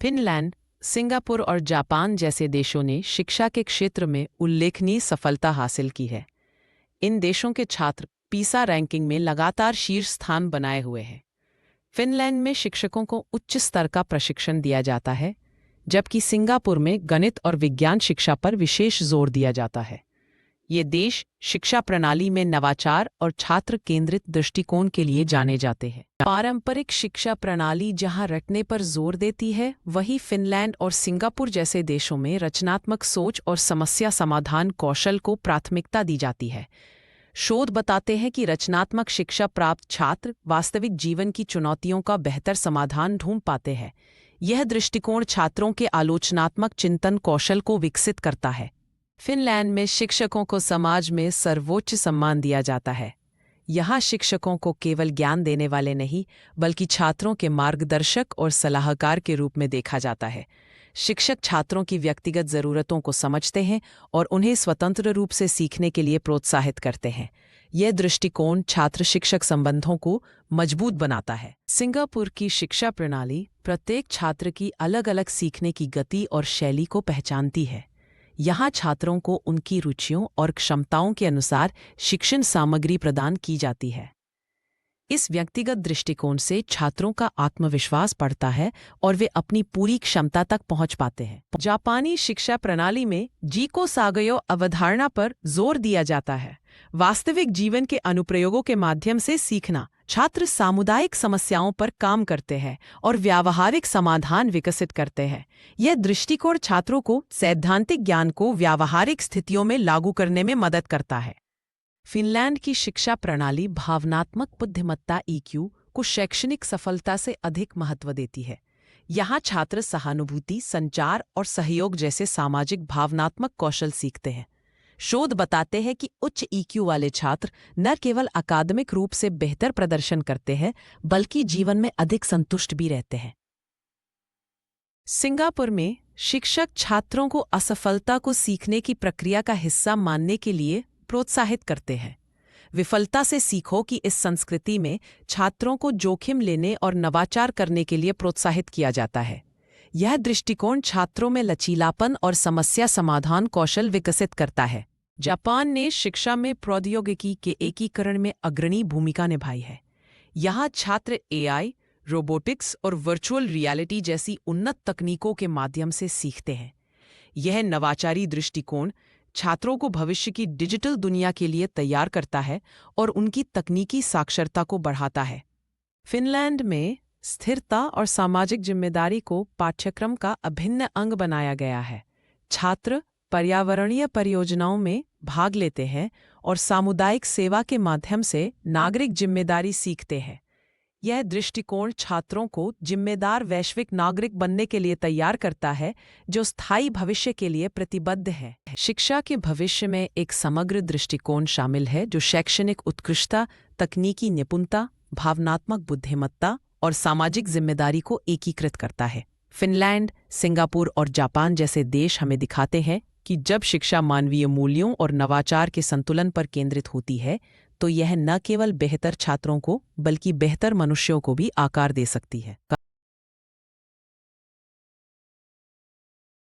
Finland, Singapore और Japan जैसे देशों ने शिक्षा के क्षेत्र में उल्लेखनीय सफलता हासिल की है। इन देशों के छात्र पीसा रैंकिंग में लगातार शीर्ष स्थान बनाए हुए हैं। फिनलैंड में शिक्षकों को उच्च स्तर का प्रशिक्षण दिया जाता है, जबकि सिंगापुर में गणित और विज्ञान शिक्षा पर विशेष जोर दिया जाता है। ये देश शिक्षा प्रणाली में नवाचार और छात्र केंद्रित दृष्टिकोण के लिए जाने जाते हैं। पारंपरिक शिक्षा प्रणाली जहां रटने पर जोर देती है, वहीं फिनलैंड और सिंगापुर जैसे देशों में रचनात्मक सोच और समस्या समाधान कौशल को प्राथमिकता दी जाती है। शोध बताते हैं कि रचनात्मक शिक्षा प्राप्त छात्र वास्तविक जीवन की चुनौतियों का बेहतर समाधान ढूंढ पाते हैं। यह दृष्टिकोण छात्रों के आलोचनात्मक चिंतन कौशल को विकसित करता है। फिनलैंड में शिक्षकों को समाज में सर्वोच्च सम्मान दिया जाता है। यहाँ शिक्षकों को केवल ज्ञान देने वाले नहीं, बल्कि छात्रों के मार्गदर्शक और सलाहकार के रूप में देखा जाता है। शिक्षक छात्रों की व्यक्तिगत ज़रूरतों को समझते हैं और उन्हें स्वतंत्र रूप से सीखने के लिए प्रोत्साहित करते हैं। यह दृष्टिकोण छात्र शिक्षक संबंधों को मजबूत बनाता है। सिंगापुर की शिक्षा प्रणाली प्रत्येक छात्र की अलग अलग सीखने की गति और शैली को पहचानती है। यहाँ छात्रों को उनकी रुचियों और क्षमताओं के अनुसार शिक्षण सामग्री प्रदान की जाती है। इस व्यक्तिगत दृष्टिकोण से छात्रों का आत्मविश्वास बढ़ता है और वे अपनी पूरी क्षमता तक पहुंच पाते हैं। जापानी शिक्षा प्रणाली में जीको सागयो अवधारणा पर जोर दिया जाता है। वास्तविक जीवन के अनुप्रयोगों के माध्यम से सीखना। छात्र सामुदायिक समस्याओं पर काम करते हैं और व्यावहारिक समाधान विकसित करते हैं। यह दृष्टिकोण छात्रों को सैद्धांतिक ज्ञान को व्यावहारिक स्थितियों में लागू करने में मदद करता है। फिनलैंड की शिक्षा प्रणाली भावनात्मक बुद्धिमत्ता (EQ) को शैक्षणिक सफलता से अधिक महत्व देती है। यहाँ छात्र सहानुभूति, संचार और सहयोग जैसे सामाजिक भावनात्मक कौशल सीखते हैं। शोध बताते हैं कि उच्च EQ वाले छात्र न केवल अकादमिक रूप से बेहतर प्रदर्शन करते हैं, बल्कि जीवन में अधिक संतुष्ट भी रहते हैं। सिंगापुर में शिक्षक छात्रों को असफलता को सीखने की प्रक्रिया का हिस्सा मानने के लिए प्रोत्साहित करते हैं। विफलता से सीखो कि इस संस्कृति में छात्रों को जोखिम लेने और नवाचार करने के लिए प्रोत्साहित किया जाता है। यह दृष्टिकोण छात्रों में लचीलापन और समस्या समाधान कौशल विकसित करता है। जापान ने शिक्षा में प्रौद्योगिकी के एकीकरण में अग्रणी भूमिका निभाई है। यहाँ छात्र AI, रोबोटिक्स और वर्चुअल रियलिटी जैसी उन्नत तकनीकों के माध्यम से सीखते हैं। यह नवाचारी दृष्टिकोण छात्रों को भविष्य की डिजिटल दुनिया के लिए तैयार करता है और उनकी तकनीकी साक्षरता को बढ़ाता है। फिनलैंड में स्थिरता और सामाजिक जिम्मेदारी को पाठ्यक्रम का अभिन्न अंग बनाया गया है। छात्र पर्यावरणीय परियोजनाओं में भाग लेते हैं और सामुदायिक सेवा के माध्यम से नागरिक जिम्मेदारी सीखते हैं। यह दृष्टिकोण छात्रों को जिम्मेदार वैश्विक नागरिक बनने के लिए तैयार करता है, जो स्थायी भविष्य के लिए प्रतिबद्ध है। शिक्षा के भविष्य में एक समग्र दृष्टिकोण शामिल है, जो शैक्षणिक उत्कृष्टता, तकनीकी निपुणता, भावनात्मक बुद्धिमत्ता और सामाजिक जिम्मेदारी को एकीकृत करता है। फिनलैंड, सिंगापुर और जापान जैसे देश हमें दिखाते हैं कि जब शिक्षा मानवीय मूल्यों और नवाचार के संतुलन पर केंद्रित होती है, तो यह न केवल बेहतर छात्रों को, बल्कि बेहतर मनुष्यों को भी आकार दे सकती है।